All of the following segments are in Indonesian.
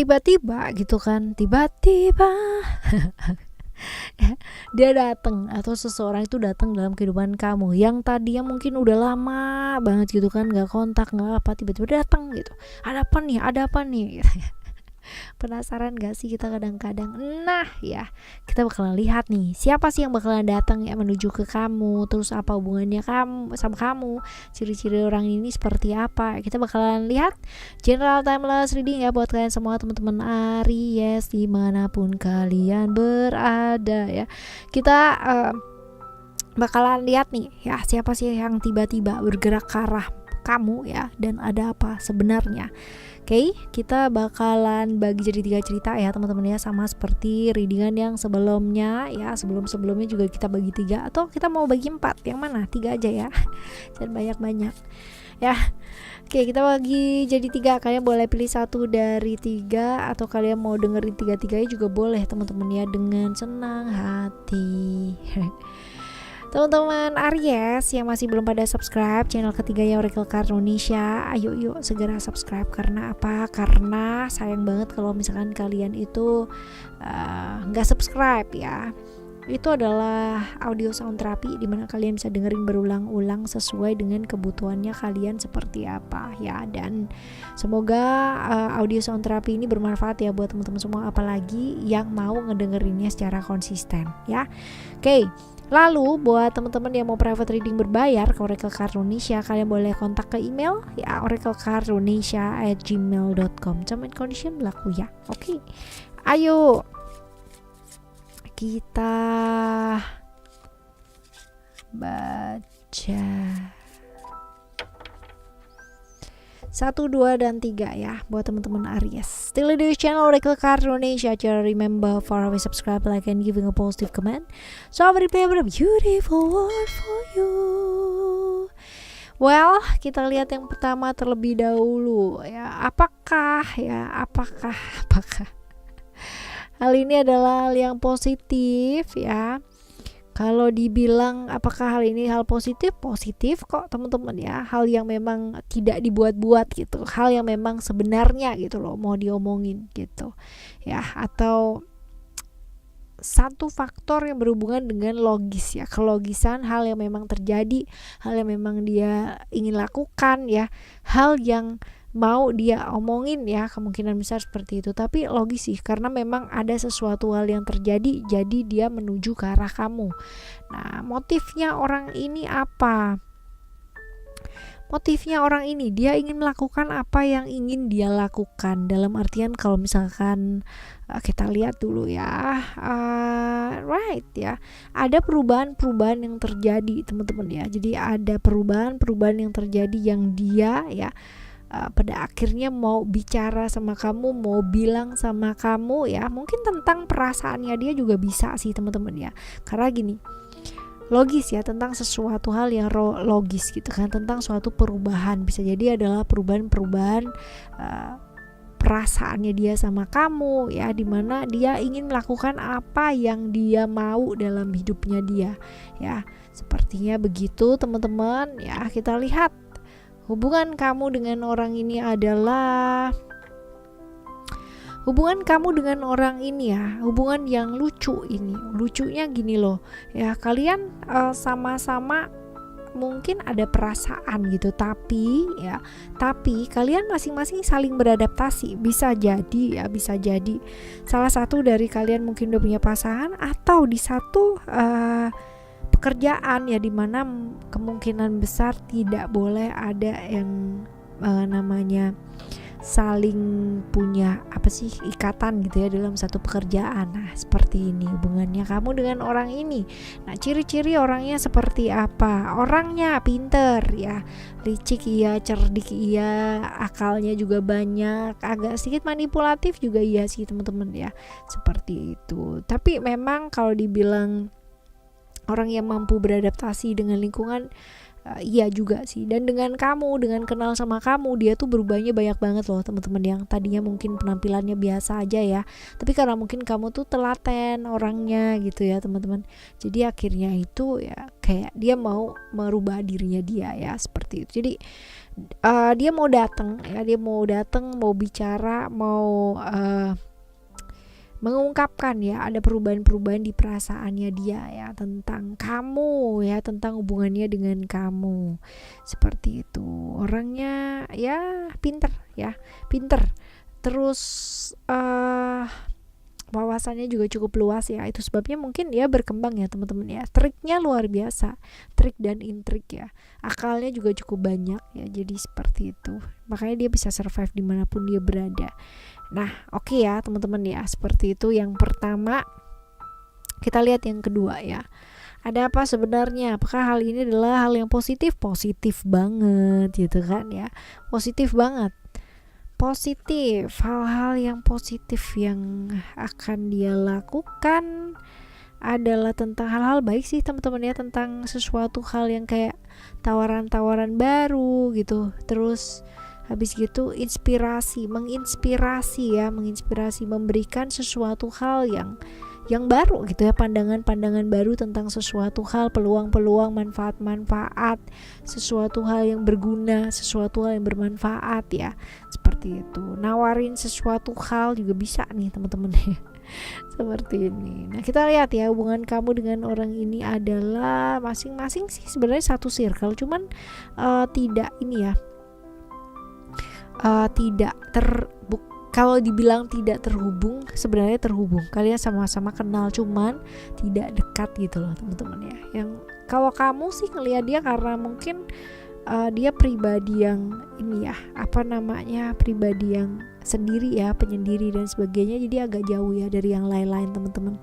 tiba-tiba gitu kan, tiba-tiba dia datang atau seseorang itu datang dalam kehidupan kamu yang tadinya mungkin udah lama banget gitu kan nggak kontak nggak apa, tiba-tiba datang gitu, ada apa nih gitu. Penasaran gak sih kita kadang-kadang? Nah ya, kita bakalan lihat nih siapa sih yang bakalan datang ya menuju ke kamu, terus apa hubungannya kamu sama kamu, ciri-ciri orang ini seperti apa. Kita bakalan lihat general timeless reading ya buat kalian semua teman-teman Aries dimanapun kalian berada ya. Kita bakalan lihat nih ya siapa sih yang tiba-tiba bergerak ke arah kamu ya, dan ada apa sebenarnya. Oke, kita bakalan bagi jadi 3 cerita ya teman-teman ya, sama seperti readingan yang sebelumnya ya. Sebelum-sebelumnya juga kita bagi 3 atau kita mau bagi 4, yang mana? 3 aja ya, jangan banyak-banyak ya. Oke, kita bagi jadi 3, kalian boleh pilih 1 dari 3 atau kalian mau dengerin 3-3 juga boleh teman-teman ya, dengan senang hati. Teman-teman Aries yang masih belum pada subscribe channel ketiga ya Oracle Card Indonesia, ayo yuk segera subscribe. Karena apa? Karena sayang banget kalau misalkan kalian itu nggak subscribe ya. Itu adalah audio sound terapi dimana kalian bisa dengerin berulang-ulang sesuai dengan kebutuhannya kalian seperti apa ya. Dan semoga audio sound terapi ini bermanfaat ya buat teman-teman semua, apalagi yang mau ngedengerinnya secara konsisten ya. Oke. Lalu buat teman-teman yang mau private reading berbayar ke Oracle Card Indonesia, kalian boleh kontak ke email ya oraclecardindonesia@gmail.com. Term and condition berlaku ya. Oke. Ayo kita baca 1, 2, dan 3 ya buat teman-teman Aries. Still di channel Oracle Card Indonesia. Just remember for always subscribe, like, and giving a positive comment. So I prepare a beautiful word for you. Well, kita lihat yang pertama terlebih dahulu ya. Apakah hal ini adalah hal yang positif ya? Kalau dibilang apakah hal ini hal positif, positif kok teman-teman ya. Hal yang memang tidak dibuat-buat gitu, hal yang memang sebenarnya gitu loh mau diomongin gitu ya. Atau satu faktor yang berhubungan dengan logis ya, kelogisan hal yang memang terjadi, hal yang memang dia ingin lakukan ya, hal yang mau dia omongin ya, kemungkinan besar seperti itu. Tapi logis sih, karena memang ada sesuatu hal yang terjadi, jadi dia menuju ke arah kamu. Nah, motifnya orang ini apa? Motifnya orang ini, dia ingin melakukan apa yang ingin dia lakukan. Dalam artian kalau misalkan kita lihat dulu ya, right ya, ada perubahan-perubahan yang terjadi teman-teman ya. Jadi ada perubahan-perubahan yang terjadi yang dia ya pada akhirnya mau bicara sama kamu, mau bilang sama kamu ya, mungkin tentang perasaannya dia juga bisa sih teman-teman ya. Karena gini, logis ya, tentang sesuatu hal yang logis gitu kan, tentang suatu perubahan, bisa jadi adalah perubahan perasaannya dia sama kamu ya, dimana dia ingin melakukan apa yang dia mau dalam hidupnya dia ya. Sepertinya begitu teman-teman ya. Kita lihat hubungan kamu dengan orang ini adalah hubungan kamu dengan orang ini ya, hubungan yang lucu ini. Lucunya gini loh ya, kalian sama-sama mungkin ada perasaan gitu, tapi kalian masing-masing saling beradaptasi. Bisa jadi salah satu dari kalian mungkin udah punya pasangan, atau di satu pekerjaan ya, dimana kemungkinan besar tidak boleh ada yang namanya saling punya ikatan gitu ya dalam satu pekerjaan. Nah, seperti ini hubungannya kamu dengan orang ini. Nah, ciri-ciri orangnya seperti apa? Orangnya pinter ya, licik iya, cerdik iya, akalnya juga banyak, agak sedikit manipulatif juga iya sih teman-teman ya. Seperti itu. Tapi memang kalau dibilang orang yang mampu beradaptasi dengan lingkungan, Iya juga sih. Dan dengan kenal sama kamu, dia tuh berubahnya banyak banget loh teman-teman. Yang tadinya mungkin penampilannya biasa aja ya, tapi karena mungkin kamu tuh telaten orangnya gitu ya teman-teman, jadi akhirnya itu ya kayak dia mau merubah dirinya dia ya, seperti itu. Jadi dia mau datang ya, mau bicara, mau mengungkapkan ya ada perubahan-perubahan di perasaannya dia ya, tentang kamu ya, tentang hubungannya dengan kamu, seperti itu. Orangnya ya pinter, terus wawasannya juga cukup luas ya. Itu sebabnya mungkin dia berkembang ya teman-teman ya. Triknya luar biasa, trik dan intrik ya. Akalnya juga cukup banyak ya. Jadi seperti itu. Makanya dia bisa survive dimanapun dia berada. Nah, oke ya teman-teman ya. Seperti itu yang pertama. Kita lihat yang kedua ya. Ada apa sebenarnya? Apakah hal ini adalah hal yang positif? Positif banget gitu kan ya. Positif banget. Positif, hal-hal yang positif yang akan dia lakukan adalah tentang hal-hal baik sih teman-teman ya, tentang sesuatu hal yang kayak tawaran-tawaran baru gitu. Terus habis gitu menginspirasi, memberikan sesuatu hal yang baru gitu ya, pandangan-pandangan baru tentang sesuatu hal, peluang-peluang, manfaat-manfaat, sesuatu hal yang berguna, sesuatu hal yang bermanfaat ya, seperti itu. Nawarin sesuatu hal juga bisa nih teman-teman ya. Seperti ini. Nah, kita lihat ya, hubungan kamu dengan orang ini adalah masing-masing sih sebenarnya satu circle, cuman tidak ini ya, tidak kalau dibilang tidak terhubung, sebenarnya terhubung. Kalian sama-sama kenal, cuman tidak dekat gitu loh teman-teman ya. Yang kalau kamu sih ngelihat dia karena mungkin dia pribadi yang ini ya, pribadi yang sendiri ya, penyendiri dan sebagainya. Jadi agak jauh ya dari yang lain-lain teman-teman.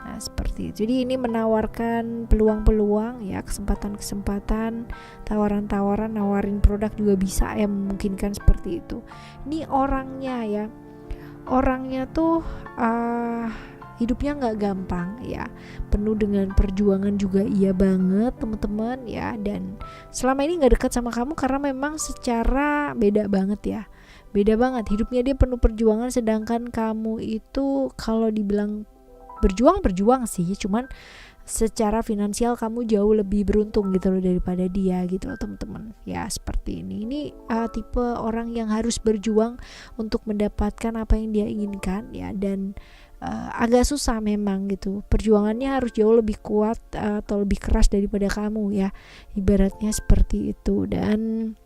Nah, seperti itu. Jadi ini menawarkan peluang-peluang ya, kesempatan-kesempatan, tawaran-tawaran, nawarin produk juga bisa ya, memungkinkan seperti itu. Ini orangnya tuh hidupnya nggak gampang ya, penuh dengan perjuangan juga iya banget teman-teman ya. Dan selama ini nggak dekat sama kamu karena memang secara beda banget hidupnya. Dia penuh perjuangan, sedangkan kamu itu kalau dibilang berjuang sih, cuman secara finansial kamu jauh lebih beruntung gitu loh daripada dia gitu loh teman-teman ya. Seperti ini tipe orang yang harus berjuang untuk mendapatkan apa yang dia inginkan ya, dan agak susah memang gitu, perjuangannya harus jauh lebih kuat atau lebih keras daripada kamu ya, ibaratnya seperti itu. Dan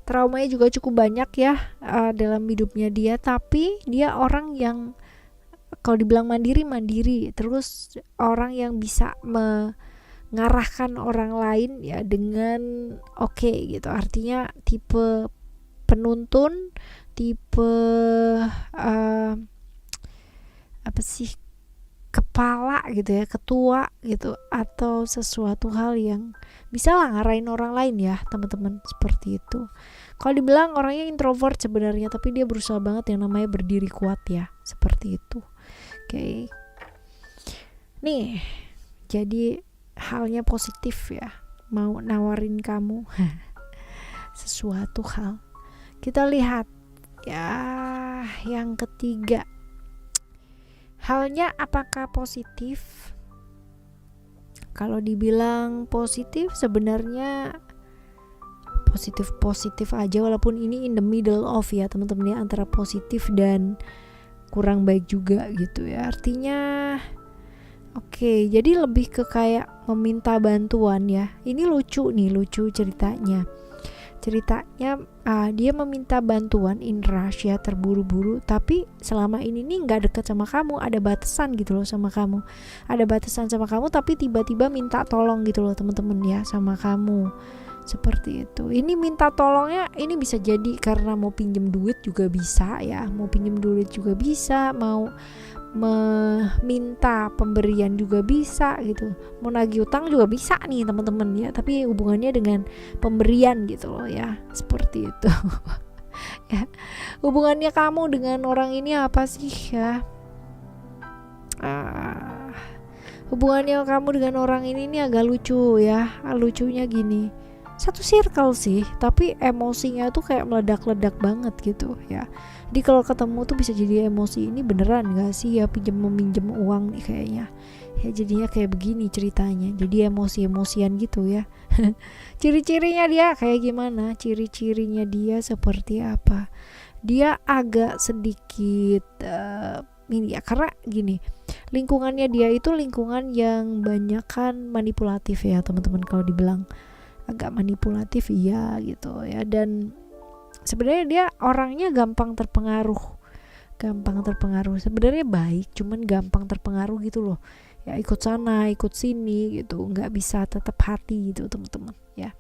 traumanya juga cukup banyak ya dalam hidupnya dia, tapi dia orang yang kalau dibilang mandiri, terus orang yang bisa mengarahkan orang lain ya dengan oke gitu. Artinya tipe penuntun, tipe kepala gitu ya, ketua gitu, atau sesuatu hal yang bisa lah ngarahin orang lain ya teman-teman, seperti itu. Kalau dibilang orangnya introvert sebenarnya, tapi dia berusaha banget yang namanya berdiri kuat ya, seperti itu. Oke. Nih, jadi halnya positif ya, mau nawarin kamu sesuatu hal. Kita lihat ya yang ketiga, halnya apakah positif? Kalau dibilang positif sebenarnya positif aja, walaupun ini in the middle of ya teman-teman ya, antara positif dan kurang baik juga gitu ya. Artinya oke, jadi lebih ke kayak meminta bantuan ya. Ini lucu ceritanya. Dia meminta bantuan in rush ya, terburu-buru, tapi selama ini nih nggak dekat sama kamu, ada batasan gitu loh sama kamu, tapi tiba-tiba minta tolong gitu loh teman-teman ya sama kamu, seperti itu. Ini minta tolongnya ini bisa jadi karena mau pinjem duit juga bisa ya, mau meminta pemberian juga bisa gitu, mau nagih utang juga bisa nih teman-teman ya, tapi hubungannya dengan pemberian gitu loh ya, seperti itu. Ya, hubungannya kamu dengan orang ini apa sih ya? hubungannya kamu dengan orang ini nih agak lucu ya. Lucunya gini, satu circle sih, tapi emosinya tuh kayak meledak-ledak banget gitu ya. Jadi kalau ketemu tuh bisa jadi emosi, ini beneran gak sih ya pinjem meminjem uang nih kayaknya. Ya jadinya kayak begini ceritanya, jadi emosi-emosian gitu ya. Ciri-cirinya dia kayak gimana? Ciri-cirinya dia seperti apa? Dia agak sedikit ini ya, karena gini, lingkungannya dia itu lingkungan yang banyak kan manipulatif ya teman-teman. Kalau dibilang agak manipulatif iya gitu ya, dan sebenarnya dia orangnya gampang terpengaruh. Sebenarnya baik, cuman gampang terpengaruh gitu loh ya, ikut sana ikut sini gitu, nggak bisa tetap hati gitu teman-teman ya.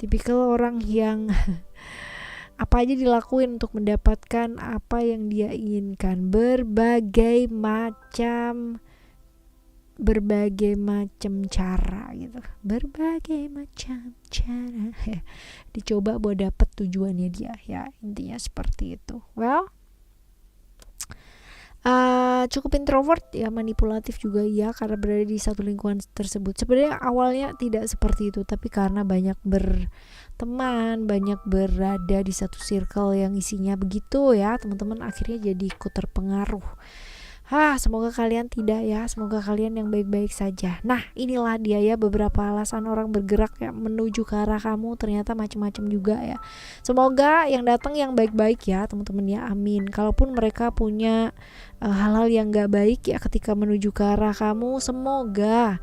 Tipikal orang yang apa aja dilakuin untuk mendapatkan apa yang dia inginkan, berbagai macam cara gitu, berbagai macam cara dicoba buat dapet tujuannya dia ya, intinya seperti itu. Well, cukup introvert ya, manipulatif juga ya, karena berada di satu lingkungan tersebut. Sebenarnya awalnya tidak seperti itu, tapi karena banyak berteman, banyak berada di satu circle yang isinya begitu ya teman-teman, akhirnya jadi ikut terpengaruh. Semoga kalian tidak ya, semoga kalian yang baik-baik saja. Nah, inilah dia ya beberapa alasan orang bergerak ya menuju ke arah kamu, ternyata macam-macam juga ya. Semoga yang datang yang baik-baik ya teman-teman ya, amin. Kalaupun mereka punya hal-hal yang gak baik ya ketika menuju ke arah kamu, semoga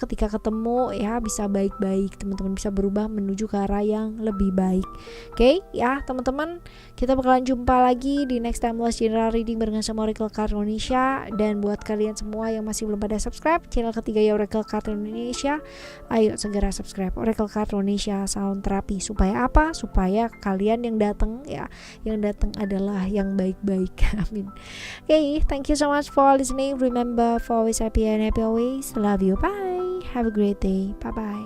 ketika ketemu ya bisa baik-baik, teman-teman bisa berubah menuju ke arah yang lebih baik. Oke ya teman-teman, kita bakalan jumpa lagi di next timeless general reading barengan sama Oracle Card Indonesia. Dan buat kalian semua yang masih belum pada subscribe channel ketiga ya Oracle Card Indonesia, ayo segera subscribe Oracle Card Indonesia Sound Therapy. Supaya apa? Supaya kalian yang datang ya, yang datang adalah yang baik-baik. Amin. Okay, thank you so much for listening. Remember, for always happy and happy always. Love you. Bye. Have a great day. Bye bye.